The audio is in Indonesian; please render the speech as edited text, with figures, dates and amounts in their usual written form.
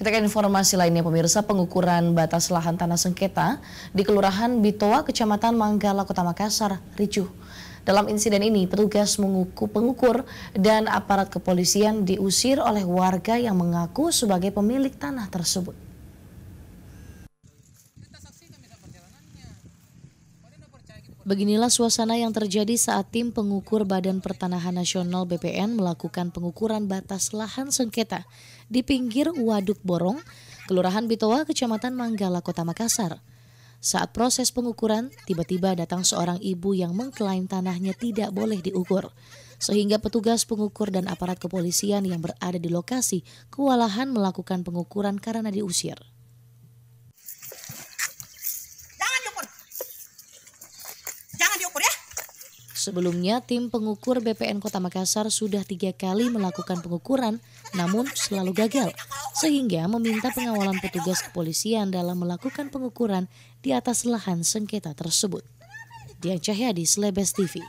Kita ke informasi lainnya pemirsa, pengukuran batas lahan tanah sengketa di Kelurahan Bitoa, Kecamatan Manggala, Kota Makassar, ricuh. Dalam insiden ini, petugas pengukur dan aparat kepolisian diusir oleh warga yang mengaku sebagai pemilik tanah tersebut. Beginilah suasana yang terjadi saat tim pengukur Badan Pertanahan Nasional BPN melakukan pengukuran batas lahan sengketa di pinggir Waduk Borong, Kelurahan Bitoa, Kecamatan Manggala, Kota Makassar. Saat proses pengukuran, tiba-tiba datang seorang ibu yang mengklaim tanahnya tidak boleh diukur, sehingga petugas pengukur dan aparat kepolisian yang berada di lokasi kewalahan melakukan pengukuran karena diusir. Sebelumnya, tim pengukur BPN Kota Makassar sudah 3 kali melakukan pengukuran, namun selalu gagal, sehingga meminta pengawalan petugas kepolisian dalam melakukan pengukuran di atas lahan sengketa tersebut. Dian Cahyadi, Slebes TV.